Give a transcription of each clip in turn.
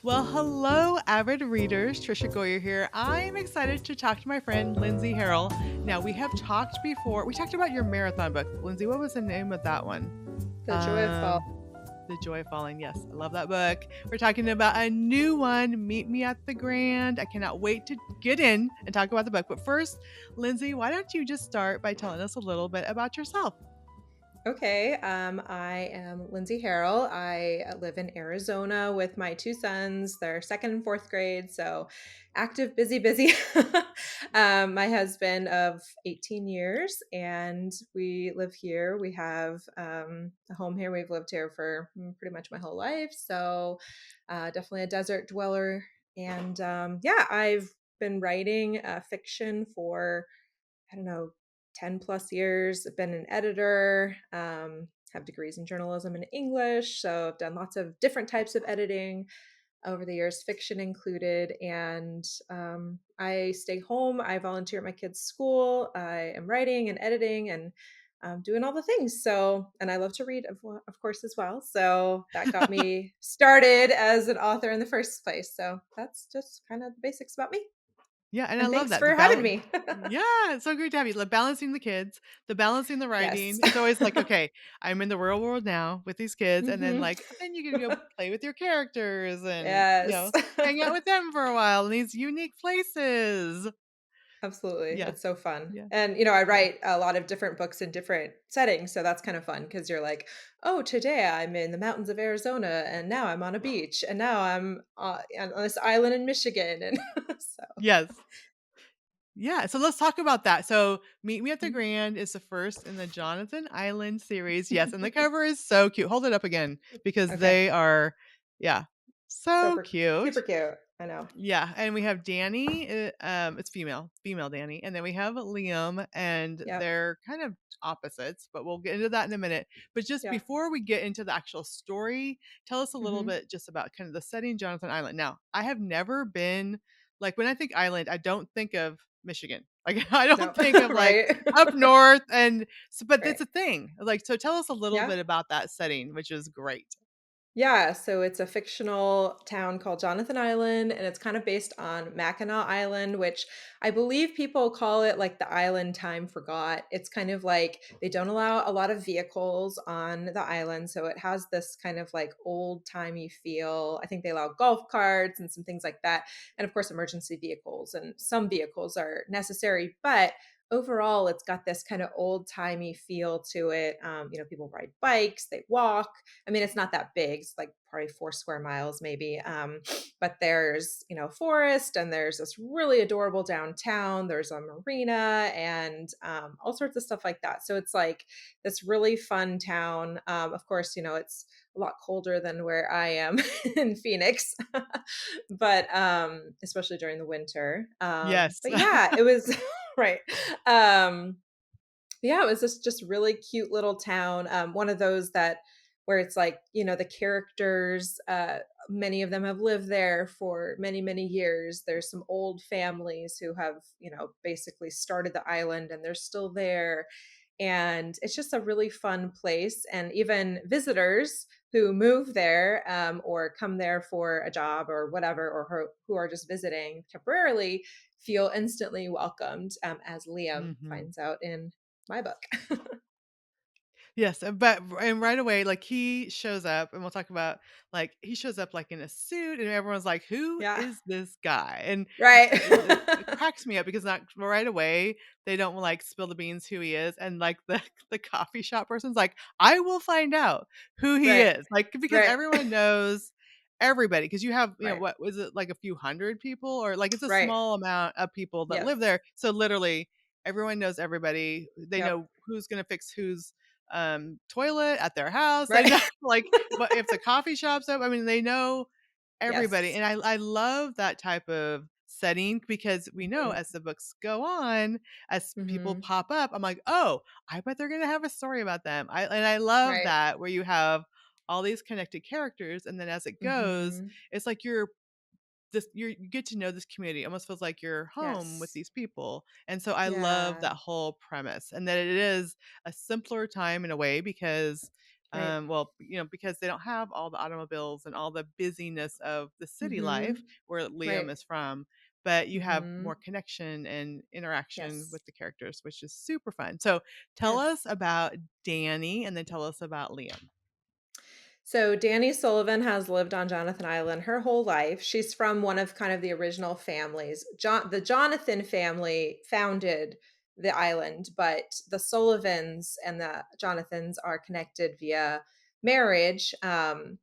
Well, hello, avid readers. Trisha Goyer here. I'm excited to talk to my friend Lindsay Harrel. Now, we have talked before. We talked about your marathon book, Lindsay. What was the name of that one? The Joy of Fall. Um, The Joy of Falling. Yes, I love that book. We're talking about a new one, Meet Me at the Grand. I cannot wait to get in and talk about the book. But first, Lindsay, why don't you just start by telling us a little bit about yourself? Okay, I am Lindsay Harrel. I live in Arizona with my two sons. They're second and fourth grade, so active, busy, busy. My husband of 18 years, and we live here. We have a home here. We've lived here for pretty much my whole life, so definitely a desert dweller. And yeah, I've been writing fiction for I don't know, 10 plus years. I've been an editor, have degrees in journalism and English. So I've done lots of different types of editing over the years, fiction included. And I stay home. I volunteer at my kids' school. I am writing and editing and doing all the things. So, and I love to read, of course, as well. So that got me started as an author in the first place. So that's just kind of the basics about me. Yeah, and I And love thanks that. The for having balance. me. Yeah, it's so great to have you. Like balancing the kids, the balancing the Yes. writing. It's always like, okay, I'm in the real world now with these kids, and then Mhm. like then you can go play with your characters and Yes. hang out with them for a while in these unique places. Absolutely. Yeah, It's so fun. yeah, And, I yeah. write a lot of different books in different settings, so that's kind of fun because you're like, "Oh, today I'm in the mountains of Arizona, and now I'm on a beach, and now I'm, on this island in Michigan," and so Yes. Yeah, so let's talk about that. So, Meet Me at the Mhm. Grand is the first in the Jonathan Island series. Yes, and the cover is so cute. Hold it up again because Okay. they are, yeah, so Super cute. super cute. I know. Yeah, and we have Danny, it's female Danny, and then we have Liam, and Yep. they're kind of opposites, but we'll get into that in a minute. But just Yeah. before we get into the actual story, tell us a little Mhm. bit just about kind of the setting, Jonathan Island. Now, I have never been like when I think island, I don't think of Michigan. Like I No. don't think of like Right. up north, and so, but Right. it's a thing. Like, so tell us a little Yeah. bit about that setting, which is great. Yeah, so it's a fictional town called Jonathan Island, and it's kind of based on Mackinac Island, which I believe people call it like the island time forgot. It's kind of like they don't allow a lot of vehicles on the island, so it has this kind of like old-timey feel. I think they allow golf carts and some things like that, and of course emergency vehicles, and some vehicles are necessary, but overall it's got this kind of old-timey feel to it. People ride bikes, they walk. I mean, it's not that big. It's like probably 4 square miles, maybe. But there's, forest, and there's this really adorable downtown. There's a marina and all sorts of stuff like that. So it's like this really fun town. Of course, it's a lot colder than where I am in Phoenix, but especially during the winter. Yes. But yeah, it was right. Um, yeah, it was just really cute little town. One of those that where it's like, the characters, many of them have lived there for many, many years. There's some old families who have, basically started the island and they're still there. And it's just a really fun place. And even visitors who move there or come there for a job or whatever, or who are just visiting temporarily, feel instantly welcomed, as Liam Mhm. finds out in my book. Yes, but and right away, like, he shows up, and we'll talk about, like, he shows up, like, in a suit, and everyone's like, "Who Yeah. is this guy?" And Right. it cracks me up because not right away, they don't, like, spill the beans who he is, and, like, the coffee shop person's like, "I will find out who he Right. is." Like, because Right. everyone knows everybody, because you have, Right. what was it, like, a few hundred people? Or, like, it's a Right. small amount of people that Yes. live there, so literally, everyone knows everybody. They Yep. know who's gonna fix whose toilet at their house. They Right. know like what if the coffee shop's up. I mean, they know everybody. Yes. And I love that type of setting because we know Mhm. as the books go on, as people Mhm. pop up, I'm like, oh, I bet they're gonna have a story about them. I love Right. that where you have all these connected characters, and then as it goes, Mhm. it's like you get to know this community. It almost feels like you're home with Yes. these people. And so I love Yeah. that whole premise, and that it is a simpler time in a way because Right. Well, because they don't have all the automobiles and all the busyness of the city life Mm-hmm. where Right. Liam is from, but you have Mm-hmm. more connection and interaction Yes. with the characters, which is super fun. So tell Yes. us about Danny and then tell us about Liam. So Danny Sullivan has lived on Jonathan Island her whole life. She's from one of kind of the original families. The Jonathan family founded the island, but the Sullivans and the Jonathans are connected via marriage. Of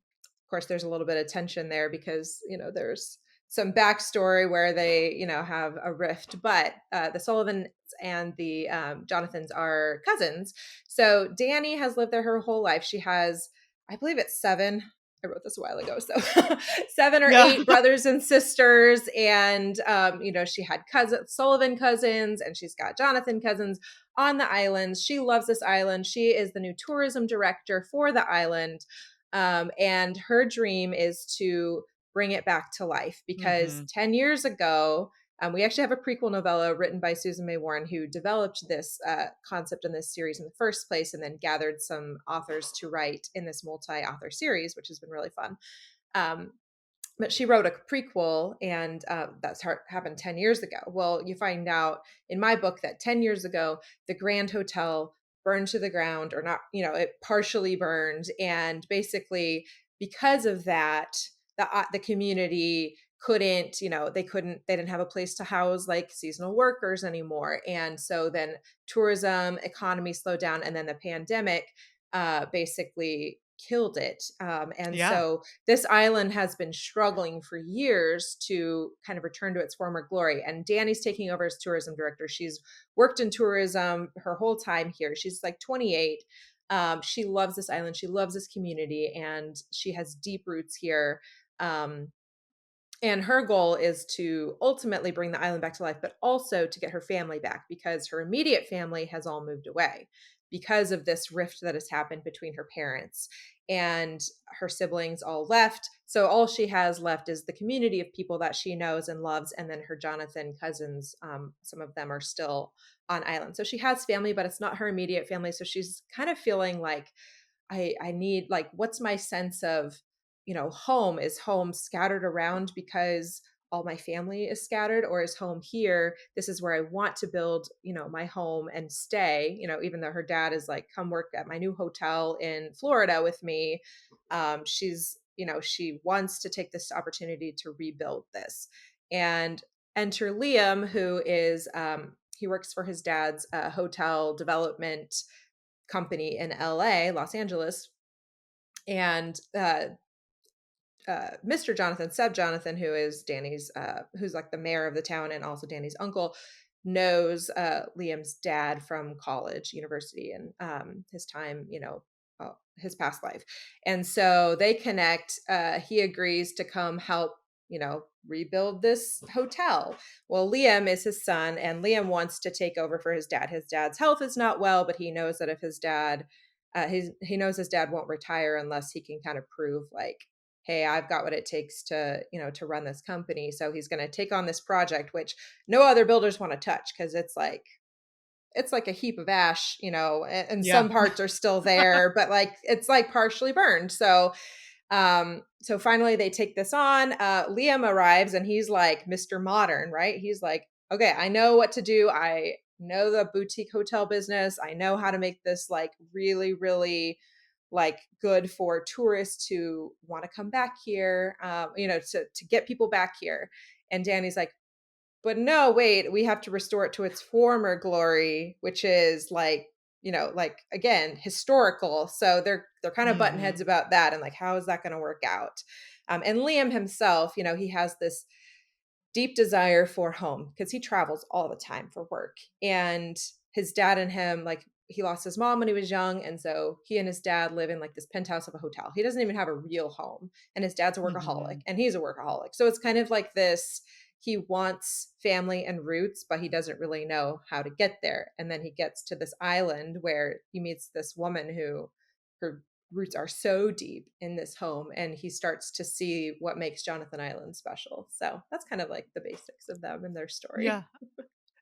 course, there's a little bit of tension there because there's some backstory where they have a rift, but the Sullivans and the Jonathans are cousins. So Danny has lived there her whole life. She has, I believe it's seven. I wrote this a while ago. So seven or Yeah. eight brothers and sisters. And, she had Sullivan cousins, and she's got Jonathan cousins on the island. She loves this island. She is the new tourism director for the island. And her dream is to bring it back to life because Mhm. 10 years ago, we actually have a prequel novella written by Susan May Warren who developed this concept in this series in the first place and then gathered some authors to write in this multi-author series, which has been really fun. Um, but she wrote a prequel, and happened 10 years ago. Well, you find out in my book that 10 years ago, the Grand Hotel burned to the ground, or not, it partially burned. And basically, because of that, the community couldn't, they didn't have a place to house like seasonal workers anymore. And so then tourism economy slowed down, and then the pandemic basically killed it. And Yeah. so this island has been struggling for years to kind of return to its former glory. And Danny's taking over as tourism director. She's worked in tourism her whole time here. She's like 28. She loves this island. She loves this community, and she has deep roots here. And her goal is to ultimately bring the island back to life, but also to get her family back because her immediate family has all moved away because of this rift that has happened between her parents, and her siblings all left. So all she has left is the community of people that she knows and loves. And then her Jonathan cousins, some of them are still on island. So she has family, but it's not her immediate family. So she's kind of feeling like, I need, like, what's my sense of, home? Is home scattered around because all my family is scattered, or is home here? This is where I want to build, my home and stay, even though her dad is like, come work at my new hotel in Florida with me. She wants to take this opportunity to rebuild this. And enter Liam, who is, he works for his dad's hotel development company in LA, Los Angeles. And Mr. Jonathan, Seb Jonathan, who is Danny's, who's like the mayor of the town and also Danny's uncle, knows Liam's dad from college, university, and his time, his past life. And so they connect. He agrees to come help, rebuild this hotel. Well, Liam is his son, and Liam wants to take over for his dad. His dad's health is not well, but he knows that if his dad, he knows his dad won't retire unless he can kind of prove like, hey, I've got what it takes to, to run this company. So he's going to take on this project, which no other builders want to touch because it's like a heap of ash, and Yeah. some parts are still there, but like it's like partially burned. So finally they take this on. Liam arrives and he's like Mr. Modern, right? He's like, okay, I know what to do. I know the boutique hotel business. I know how to make this like really, really like good for tourists who want to come back here, to get people back here. And Danny's like, but no, wait, we have to restore it to its former glory, which is like, like again, historical. So they're kind of button heads Mhm. about that, and like, how is that going to work out? And Liam himself, he has this deep desire for home because he travels all the time for work. And his dad and him, like, he lost his mom when he was young. And so he and his dad live in like this penthouse of a hotel. He doesn't even have a real home. And his dad's a workaholic Mhm. and he's a workaholic. So it's kind of like this, he wants family and roots, but he doesn't really know how to get there. And then he gets to this island where he meets this woman who, her roots are so deep in this home, and he starts to see what makes Jonathan Island special. So that's kind of like the basics of them and their Yeah. story.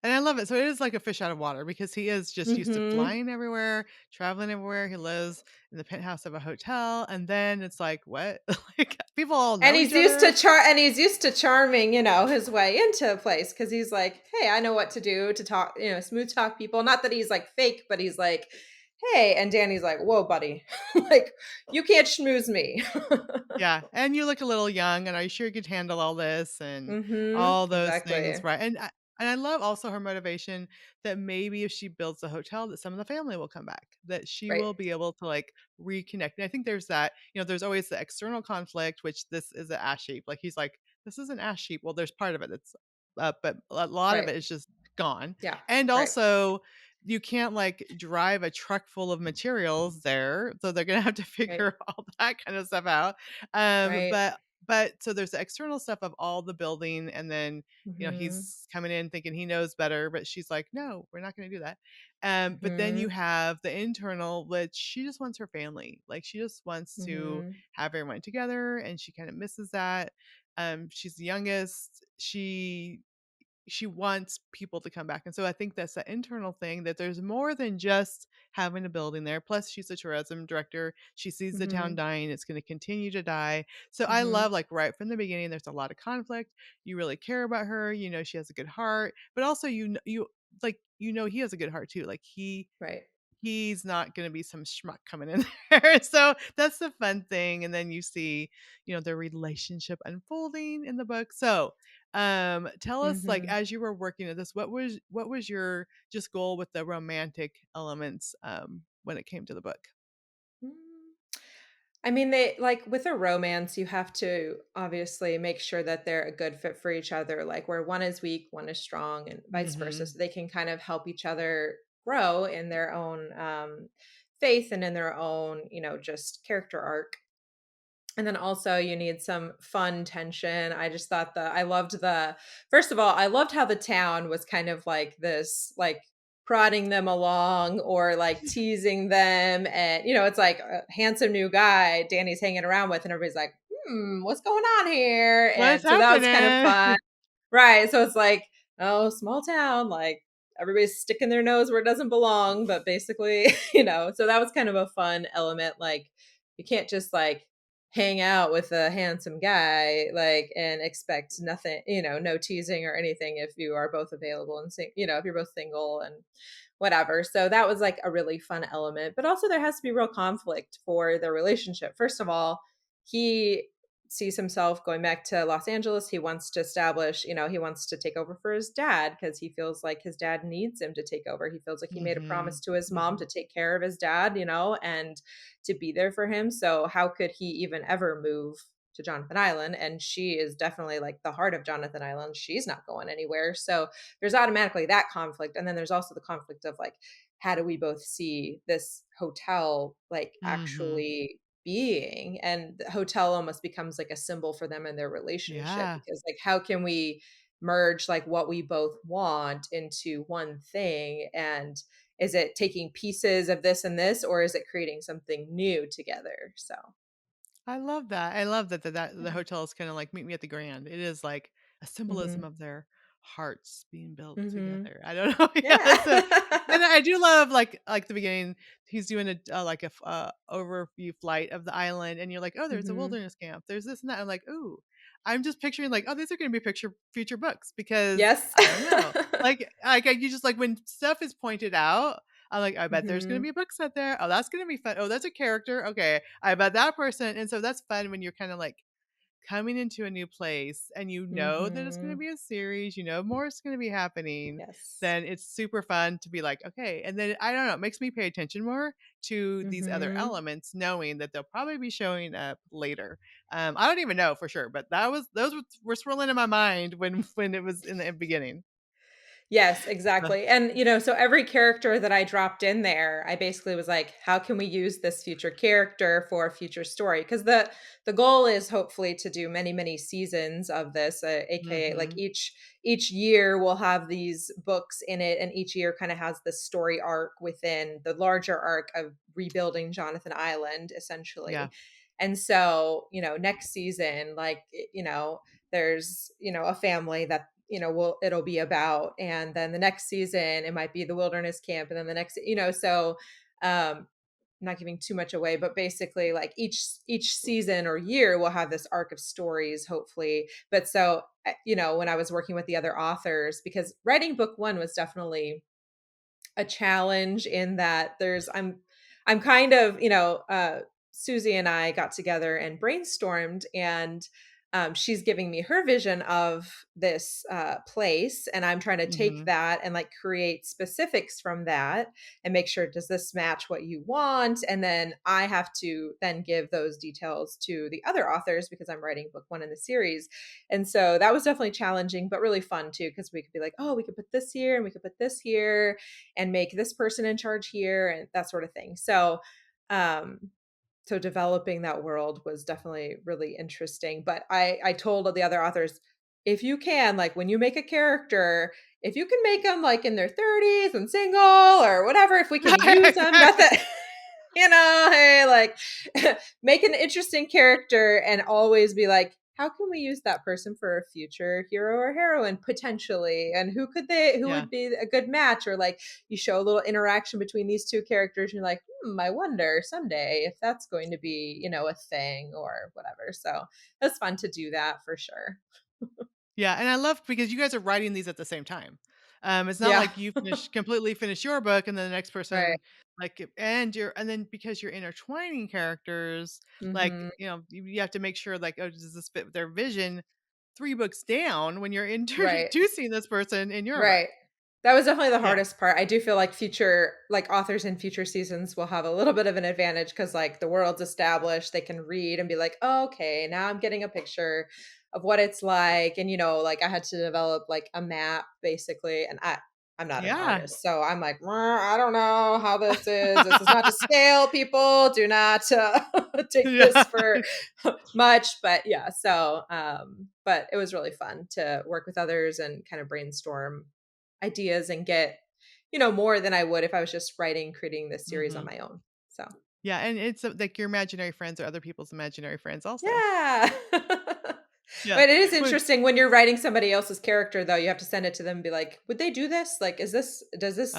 And I love it. So it is like a fish out of water because he is just used to Mhm. flying everywhere, traveling everywhere. He lives in the penthouse of a hotel, and then it's like, what? Like people all And know each other. he's used to charming, his way into a place because he's like, "Hey, I know what to do to talk, smooth talk people." Not that he's like fake, but he's like, "Hey," and Danny's like, "Whoa, buddy, like you can't schmooze me." Yeah, and you look a little young, and are you sure you could handle all this and Mhm. all those things, Exactly. right? And I love also her motivation that maybe if she builds a hotel, that some of the family will come back, that she Right. will be able to like reconnect. And I think there's that, there's always the external conflict, which this is an ash heap. Like he's like, this is an ash heap. Well, there's part of it that's but a lot of Right. it is just gone. Yeah. And Right. also you can't like drive a truck full of materials there. So they're gonna have to Right. figure all that kind of stuff out. Right. But so there's the external stuff of all the building, and then Mhm. he's coming in thinking he knows better, but she's like, no, we're not going to do that. But then you Mhm. have the internal, which she just wants her family. Like she just wants to Mhm. have everyone together, and she kind of misses that. She's the youngest. She wants people to come back. And so I think that's the internal thing, that there's more than just having a building there. Plus, she's a tourism director. She sees the town Mhm. dying. It's going to continue to die. So I Mhm. love, like, right from the beginning, there's a lot of conflict. You really care about her. She has a good heart, but also, he has a good heart too. Like Right. he's not gonna be some schmuck coming in there. So that's the fun thing. And then you see, their relationship unfolding in the book. So tell us, like, Mhm. as you were working at this, what was your just goal with the romantic elements when it came to the book? Mm. I mean, they like with a romance, you have to obviously make sure that they're a good fit for each other, like where one is weak, one is strong, and vice versa. Mhm. So they can kind of help each other grow in their own faith and in their own, just character arc. And then also you need some fun tension. I just thought I loved first of all, I loved how the town was kind of like this, like prodding them along or like teasing them. And, it's like a handsome new guy Danny's hanging around with, and everybody's like, what's going on here? What's And so that was kind of fun. happening? Right, so it's like, oh, small town, like, everybody's sticking their nose where it doesn't belong, but basically, so that was kind of a fun element, like, you can't just, like, hang out with a handsome guy, like, and expect nothing, no teasing or anything if you are both available and if you're both single and whatever. So that was, like, a really fun element, but also there has to be real conflict for the relationship. First of all, he sees himself going back to Los Angeles. He wants to establish, he wants to take over for his dad because he feels like his dad needs him to take over. He feels like he made a promise Mhm. to his mom Mhm. to take care of his dad, and to be there for him. So how could he even ever move to Jonathan Island? And she is definitely like the heart of Jonathan Island. She's not going anywhere. So there's automatically that conflict. And then there's also the conflict of like, how do we both see this hotel like Mhm. actually being, and the hotel almost becomes like a symbol for them and their relationship, Yeah. because like how can we merge like what we both want into one thing, and is it taking pieces of this and this, or is it creating something new together? So I love that. I love that the yeah. hotel is kinda like meet me at the Grand. It is like a symbolism Mhm. of their hearts being built Mhm. together. I don't know. Yeah, so and Yeah. I do love, like, the beginning, he's doing like a overview flight of the island, and you're like, "Oh, there's a Mhm. wilderness camp. There's this and that." I'm like, "Ooh." I'm just picturing like, "Oh, these are gonna be picture future books," because Yes. I don't know. You just like when stuff is pointed out, I'm like, I bet there's gonna Mhm. be a book set there. Oh, that's gonna be fun. Oh, that's a character. Okay, I bet that person. And so that's fun when you're kind of like coming into a new place and you know that it's gonna Mhm. be a series. You know more is gonna be happening. Yes. Then it's super fun to be like, okay. And then I don't know, it makes me pay attention more to these other Mhm. elements, knowing that they'll probably be showing up later. I don't even know for sure, but those were swirling in my mind when when it was in the beginning. Yes, Uh, exactly. And, so every character that I dropped in there, I basically was like, how can we use this future character for a future story? Because the goal is hopefully to do many, many seasons of this, aka like mm-hmm. each year will have these books in it, and each year kind of has the story arc within the larger arc of rebuilding Jonathan Island, Yeah. essentially. And so, next season, like, there's, a family that it'll be about. And then the next season it might be the wilderness camp, and then the next, so um not giving too much away, but basically like each season or year will have this arc of stories, hopefully. But so, when I was working with the other authors, because writing book one was definitely a challenge in that I'm kind of, Susie and I got together and brainstormed, and she's giving me her vision of this place, and I'm trying to take Mhm. that and like create specifics from that and make sure, does this match what you want? And then I have to then give those details to the other authors because I'm writing book one in the series. And so that was definitely challenging, but really fun too, because we could be like, oh, we could put this here and we could put this here and make this person in charge here and that sort of thing. Um, so developing that world was definitely really interesting. But I told the other authors, if you can, like when you make a character, if you can make them like in their 30s and single or whatever, if we can use them, not that, hey, like make an interesting character and always be like, how can we use that person for a future hero or heroine potentially? And who Yeah. would be a good match? Or like you show a little interaction between these two characters and you're like, I wonder someday if that's going to be, a thing or whatever. So it's fun to do that for sure. Yeah, and I love because you guys are writing these at the same time. It's not Yeah. like you completely finish your book and then the next Right. person and then because you're intertwining characters, like Hmm. you have to make sure like, oh, does this fit with their vision? 3 books down when you're Right. introducing this person in your book. Right. That was definitely the Yeah, hardest part. I do feel like future like authors in future seasons will have a little bit of an advantage because like the world's established, they can read and be like, oh, okay, now I'm getting a picture of what it's like. And like I had to develop like a map basically. And I'm not an yeah, artist. So I'm like, I don't know how this is. This is not to scale, people. Do not take this yeah. for much. But yeah, so but it was really fun to work with others and kind of brainstorm ideas and get, more than I would if I was just creating this series on Hmm. my own. So, Yeah, and it's like your imaginary friends are other people's imaginary friends, also. yeah. Yeah. But it is Well, interesting when you're writing somebody else's character, though, you have to send it to them and be like, would they do this? Like, does this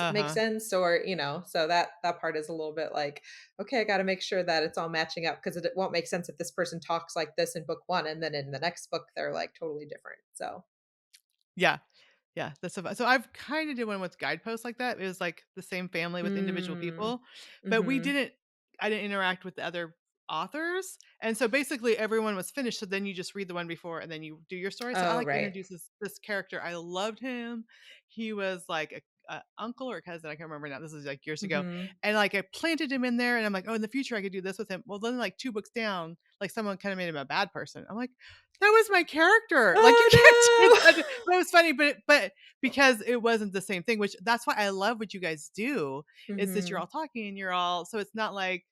make uh-huh. sense? Or, so that part is a little bit like, okay, I got to make sure that it's all matching up because it won't make sense if this person talks like this in book one and then in the next book, they're like totally different. So, Yeah. Yeah, that's so I've kind of did one with guideposts like that. It was like the same family with individual mm, people, but hmm. I didn't interact with the other authors. And so basically everyone was finished. So then you just read the one before and then you do your story. So I Oh, like right. introduce this character. I loved him. He was like a uncle or a cousin. I can't remember now. This is like years ago. Hmm. And like I planted him in there and I'm like, oh, in the future I could do this with him. Well, then like 2 books down, like someone kind of made him a bad person. I'm like, that was my character. Like you can't do Oh, that. But it was funny, but because it wasn't the same thing, which that's why I love what you guys do, no. is that you're Hmm. all talking and you're all so it's not like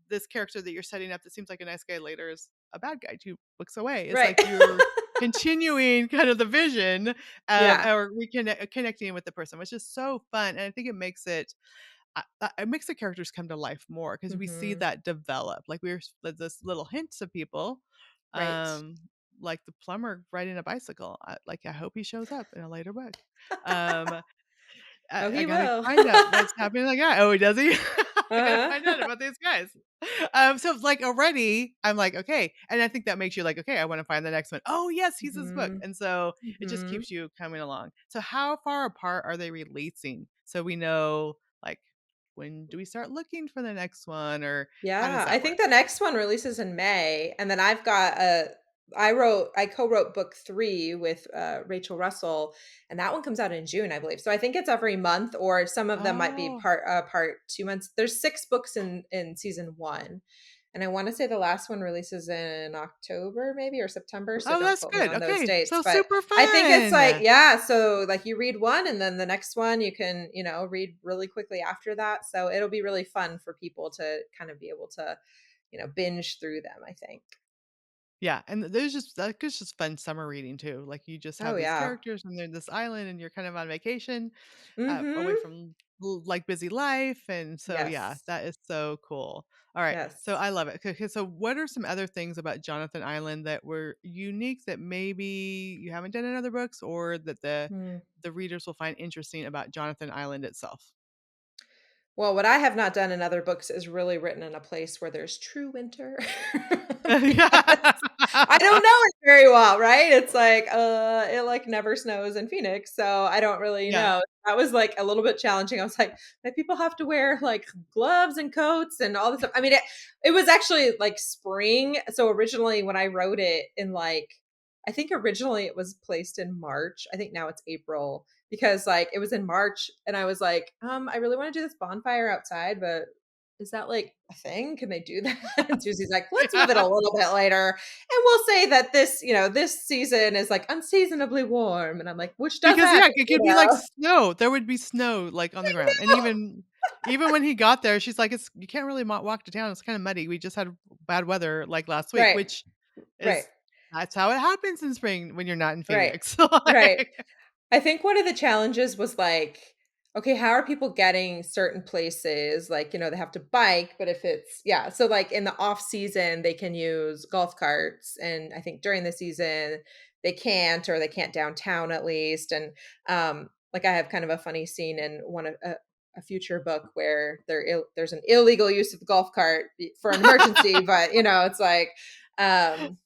this character that you're setting up that seems like a nice guy later is a bad guy 2 books away. It's Right. like you're continuing kind of the vision Yeah. or connecting with the person, which is so fun. And I think it makes the characters come to life more because we see Hmm. that develop. Like there's this little hints of people, Right. um, like the plumber riding a bicycle. I hope he shows up in a later book. Um, Oh, I he gotta will. find out what's happening to that guy. Oh, does he? I gotta find out Uh-huh. about these guys. So like already, I'm like, okay, and I think that makes you like, okay, I want to find the next one. Oh yes, he's this book, Hmm. and so it just Hmm. keeps you coming along. So how far apart are they releasing? So we know like when do we start looking for the next one, or how does Yeah, I that think work? the next one releases in May, and then I co-wrote book three with Rachel Russell, and that one comes out in June, I believe. So I think it's every month, or some of them might be Oh, part 2 months. There's 6 books in season one, and I want to say the last one releases in October, maybe or September. So oh, don't that's quote me good. on those Okay, dates, so but super I think it's like, fun. yeah, so like you read one and then the next one you can, read really quickly after that. So it'll be really fun for people to kind of be able to, binge through them, I think. Yeah, and there's just like it's just fun summer reading too. Like you just Oh, have these yeah. characters and they're in this island and you're kind of on vacation, away Mhm. from like busy life. And so yeah, Yes. that is so cool. All right. So Yes. I love it. Okay, so what are some other things about Jonathan Island that were unique that maybe you haven't done in other books or that Hmm. the readers will find interesting about Jonathan Island itself? Well, what I have not done in other books is really written in a place where there's true winter because I don't know it very well, right? It's like, it like never snows in Phoenix, so I don't really Yeah. know. That was like a little bit challenging. I was like, "But people have to wear like gloves and coats and all this stuff." I mean, it was actually like spring. So originally when I wrote it in like I think originally it was placed in March. I think now it's April because like it was in March and I was like, I really want to do this bonfire outside, but is that like a thing? Can they do that? And Susie's like, let's move it a Yeah. little bit later. And we'll say that this season is like unseasonably warm. And I'm like, which does Because, yeah, happen, it you could be like know? snow. There would be snow, like, on the ground, and even when he got there, she's like, "It's you can't really walk to town, it's kinda muddy. We just had bad weather, like, last week," Right. which Right. is that's how it happens in spring when you're not in Right. Phoenix. So, Right. like I think one of the challenges was like, okay, how are people getting certain places? Like, they have to bike, but if it's, yeah. So, like in the off season, they can use golf carts. And I think during the season, they can't, or they can't downtown at least. And like, I have kind of a funny scene in one of a future book where there's an illegal use of the golf cart for an emergency, but, it's like, um,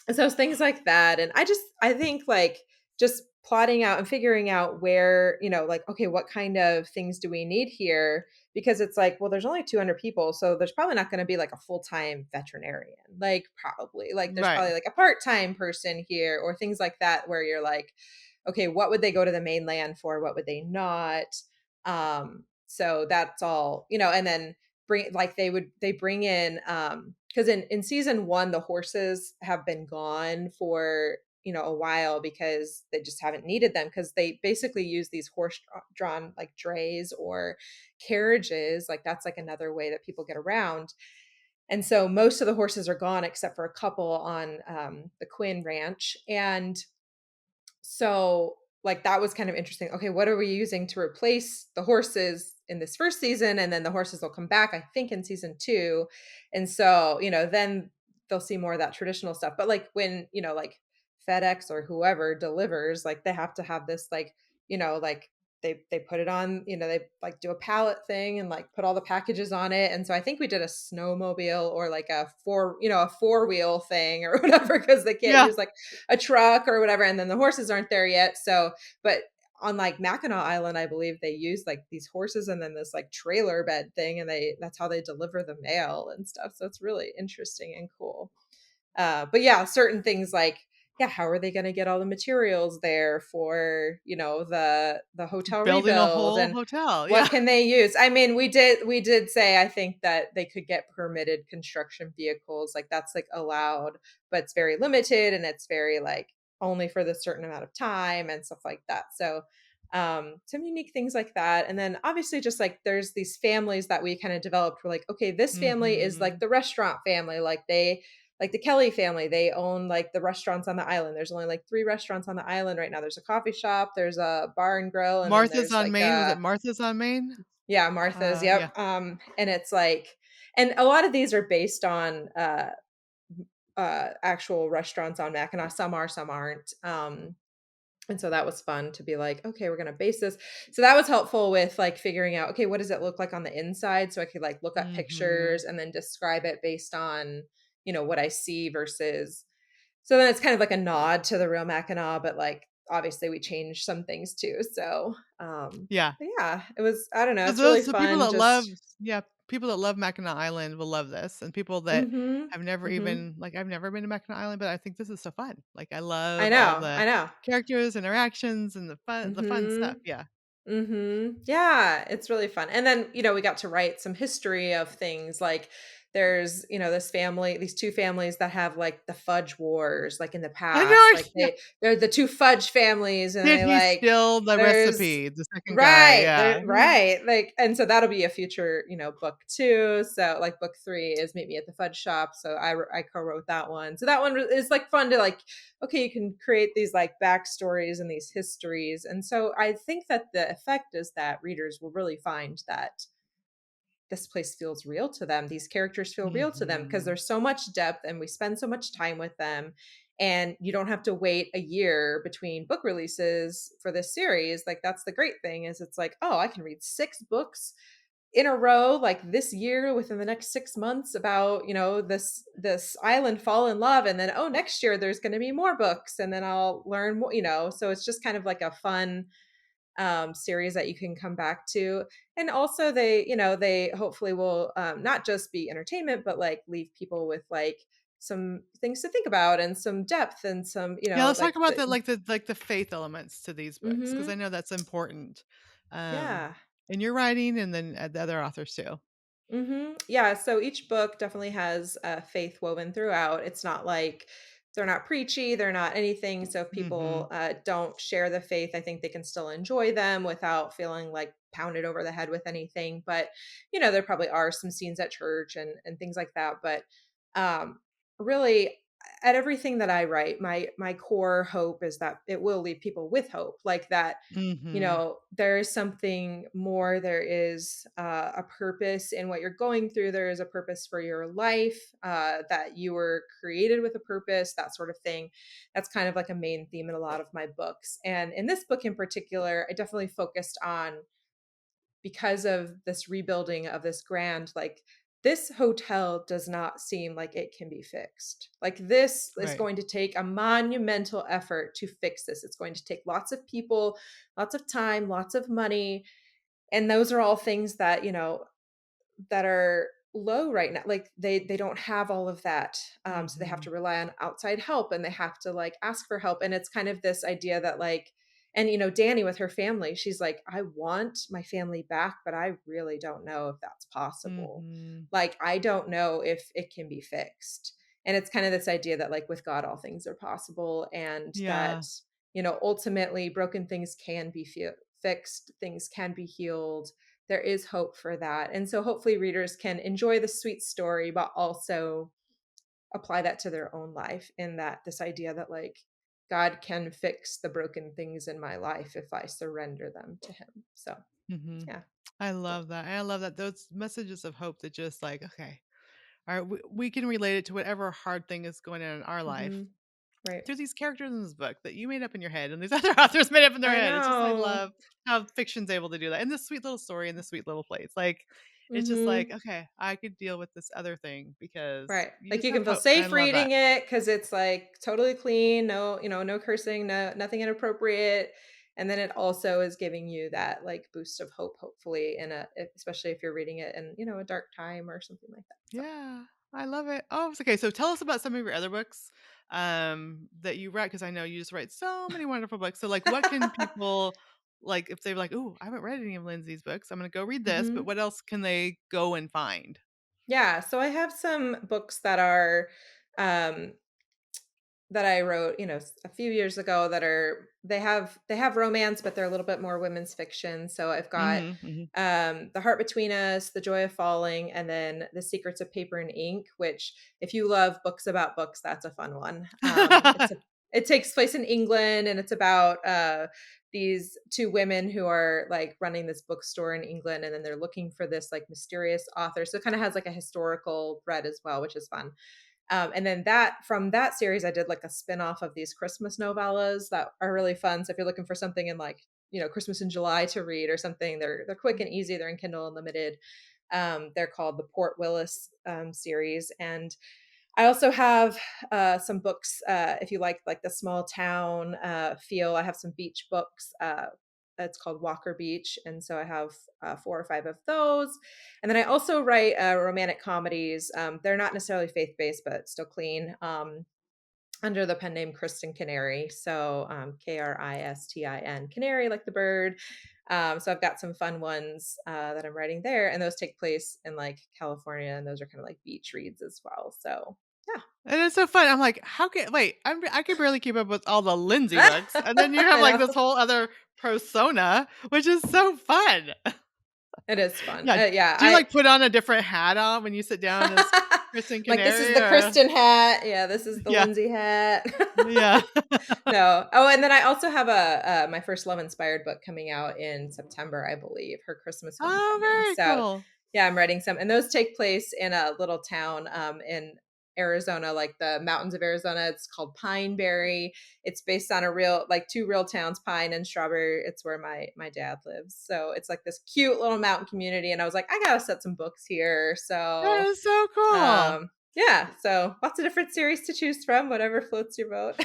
and so it's things like that, and I think, like, just plotting out and figuring out where, like, okay, what kind of things do we need here? Because it's like, well, there's only 200 people, so there's probably not gonna be, like, a full-time veterinarian, like, probably, like, there's Right. probably, like, a part-time person here or things like that where you're like, okay, what would they go to the mainland for? What would they not? So that's all, and then they bring in because in season one the horses have been gone for a while because they just haven't needed them because they basically use these horse drawn like drays or carriages, like that's like another way that people get around. And so most of the horses are gone except for a couple on the Quinn Ranch. And so, like, that was kind of interesting. Okay, what are we using to replace the horses in this first season? And then the horses will come back, I think, in season two. And so, then they'll see more of that traditional stuff. But like when, like FedEx or whoever delivers, like they have to have this like they put it on, they like do a pallet thing and like put all the packages on it. And so I think we did a snowmobile or like a four-wheel thing or whatever, because they can't Yeah. use like a truck or whatever, and then the horses aren't there yet. So, but on like Mackinac Island, I believe they use like these horses and then this like trailer bed thing, and that's how they deliver the mail and stuff. So it's really interesting and cool. But yeah, certain things like, yeah, how are they going to get all the materials there for, the hotel Building a rebuild, whole and hotel, what yeah. can they use? I mean, we did say I think that they could get permitted construction vehicles, like that's like allowed, but it's very limited and it's very like only for the certain amount of time and stuff like that. So some unique things like that. And then obviously just like there's these families that we kind of developed. We're like, okay, this family is like Mhm. the restaurant family, like the Kelly family, they own like the restaurants on the island. There's only like 3 restaurants on the island right now. There's a coffee shop, there's a bar and grill, and then Martha's there's on like Main, was it a Martha's on Main? yeah, Martha's, Yeah. yep. And it's like, and a lot of these are based on actual restaurants on Mackinac. Some are, some aren't. And so that was fun to be like, okay, we're gonna base this. So that was helpful with like figuring out, okay, what does it look like on the inside? So I could like look up Mhm. pictures and then describe it based on, what I see versus, so then it's kind of like a nod to the real Mackinac, but like obviously we changed some things too. So Yeah. but yeah, it was, I don't know, So it's really those the people fun that love just yeah, people that love Mackinac Island will love this, and people that mhm. have never Mhm. even like, I've never been to Mackinac Island, but I think this is so fun. Like, I I love all know. the I know. characters, interactions, and the fun stuff, Mhm. yeah. Mhm. Yeah, it's really fun. And then, we got to write some history of things like there's, this family, these two families that have like the fudge wars, like in the I past, know. like Yeah. they're the two fudge families, and Did they he like, steal the there's recipe? The second guy. right, Yeah. there, right, like, and so that'll be a future, book two. So like book three is Meet Me at the Fudge Shop. So I co-wrote that one. So that one is like fun to like, okay, you can create these like backstories and these histories. And so I think that the effect is that readers will really find that this place feels real to them. These characters feel real to them because Mhm. there's so much depth and we spend so much time with them. And you don't have to wait a year between book releases for this series. Like that's the great thing is it's like, oh, I can read 6 books in a row like this year within the next 6 months about this island fall in love, and then oh next year there's going to be more books and then I'll learn more, so it's just kind of like a fun series that you can come back to. And also they hopefully will not just be entertainment, but like leave people with like some things to think about and some depth and some Yeah, let's talk like about the, the faith elements to these books because I hmm know that's important, um, yeah. in your writing and then, the other authors too. Yeah, so each book definitely has faith woven throughout. It's not like they're not preachy, they're not anything. So if people Mhm. don't share the faith, I think they can still enjoy them without feeling like pounded over the head with anything. But there probably are some scenes at church and things like that. But um, really, at everything that I write, my core hope is that it will leave people with hope, like that Mhm. there is something more. There is a purpose in what you're going through. There is a purpose for your life, that you were created with a purpose, that sort of thing. That's kind of like a main theme in a lot of my books. And in this book in particular, I definitely focused on, because of this rebuilding of this grand, like, this hotel does not seem like it can be fixed. Like, this is Right. going to take a monumental effort to fix this. It's going to take lots of people, lots of time, lots of money. And those are all things that, that are low right now. Like they don't have all of that. So they have to Mhm. rely on outside help and they have to like ask for help. And it's kind of this idea that like, and Danny with her family, she's like, I want my family back, but I really don't know if that's possible. Mhm. Like, I don't know if it can be fixed. And it's kind of this idea that like with God, all things are possible, and that, Yeah. ultimately broken things can be fixed, things can be healed. There is hope for that. And so hopefully readers can enjoy the sweet story, but also apply that to their own life, in that this idea that like God can fix the broken things in my life if I surrender them to him. So Mhm. yeah. I So love that. I love that those messages of hope that just like, okay, all right, we can relate it to whatever hard thing is going on in our life hmm right. through these characters in this book that you made up in your head and these other authors made up in their I head. It's just I know. love how fiction's able to do that. And this sweet little story in this sweet little place. Like it's just like, hmm okay, I could deal with this other thing because Right. you Like just you have can feel hope. And I safe love that. reading it because it's like totally clean, no, no cursing, no, nothing inappropriate. And then it also is giving you that like boost of hope, hopefully, especially if you're reading it in, a dark time or something like that. So, Yeah. I love it. Oh, it's okay. So tell us about some of your other books that you write because I know you just write so many wonderful books. So like what can people like if they're like, "Oh, I haven't read any of Lindsay's books. I'm going to go read this." But hmm what else can they go and find? yeah. So I have some books that are, um, that I wrote, a few years ago, that are they have romance, but they're a little bit more women's fiction. So I've got Mhm. Mhm. The Heart Between Us, The Joy of Falling, and then The Secrets of Paper and Ink, which if you love books about books, that's a fun one. It takes place in England, and it's about these two women who are like running this bookstore in England, and then they're looking for this like mysterious author. So it kind of has like a historical thread as well, which is fun. And then from that series, I did like a spin-off of these Christmas novellas that are really fun. So if you're looking for something in like, Christmas in July to read or something, they're quick and easy. They're in Kindle Unlimited. They're called the Port Willis series. And I also have some books, if you like the small town feel. I have some beach books. It's called Walker Beach, and so I have 4 or 5 of those. And then I also write romantic comedies. They're not necessarily faith based, but still clean. Under the pen name Kristen Canary. So Kristin, Canary, like the bird. So I've got some fun ones that I'm writing there, and those take place in like California, and those are kind of like beach reads as well. So And it's so fun. I'm like, how can wait? I could barely keep up with all the Lindsay yeah, books, and then you have I like this know. whole other persona, which is so fun. It is fun. Yeah. Yeah, Do you like put on a different hat on when you sit down as Kristen like, this is Canary, the or Kristen hat. Yeah, this is the yeah, Lindsay hat. yeah. No. Oh, and then I also have a my first love inspired book coming out in September, I believe, her Christmas Oh, homecoming. very So, cool. yeah, I'm writing some, and those take place in a little town in Arizona, like the mountains of Arizona. It's called Pineberry. It's based on a real, like two real towns, Pine and Strawberry. It's where my dad lives. So it's like this cute little mountain community. And I was like, I gotta set some books here. That So is so cool. yeah, so lots of different series to choose from, whatever floats your boat.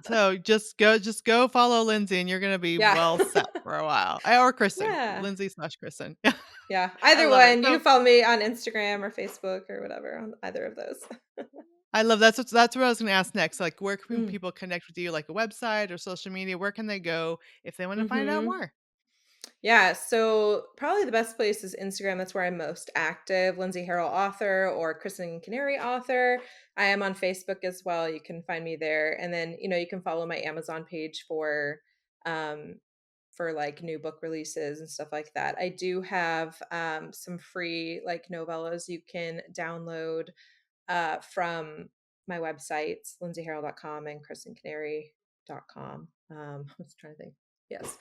So just go follow Lindsay, and you're gonna be Yeah. well set for a while. Or Kristen, Yeah. Lindsay slash Kristen. Yeah. I Either love it. one. You So can follow me on Instagram or Facebook or whatever on either of those. I love that's what I was gonna ask next. Like, where can Mm. people connect with you? Like a website or social media? Where can they go if they want to find out Mhm. more? Yeah, so probably the best place is Instagram. That's where I'm most active. Lindsay Harrel author or Kristen Canary author. I am on Facebook as well. You can find me there. And then, you can follow my Amazon page um for like new book releases and stuff like that. I do have some free like novellas you can download from my websites, lindsayharrell.com and kristencanary.com. I was trying to think. Yes.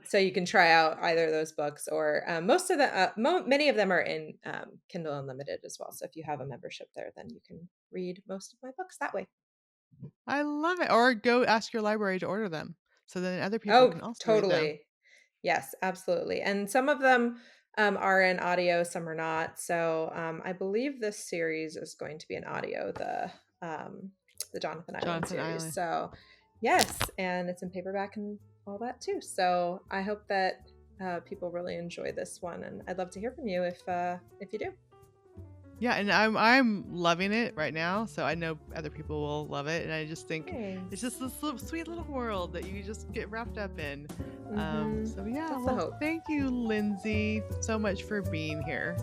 So you can try out either of those books, or most of the many of them are in Kindle Unlimited as well. So if you have a membership there, then you can read most of my books that way. I love it. Or go ask your library to order them, so then other people Oh, can also read them. totally. Yes, absolutely. And some of them are in audio, some are not. So I believe this series is going to be an audio, the Jonathan Island Jonathan series. Island. So yes, and it's in paperback and all that too. So I hope that people really enjoy this one, and I'd love to hear from you if you do. Yeah, and I'm loving it right now, so I know other people will love it, and I just think it's Thanks. just this sweet little world that you just get wrapped up in. Mm-hmm. So yeah, That's the well, hope. thank you, Lindsay, so much for being here.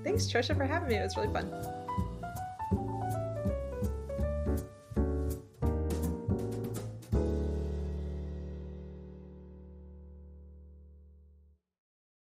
Thanks, Trisha, for having me. It was really fun.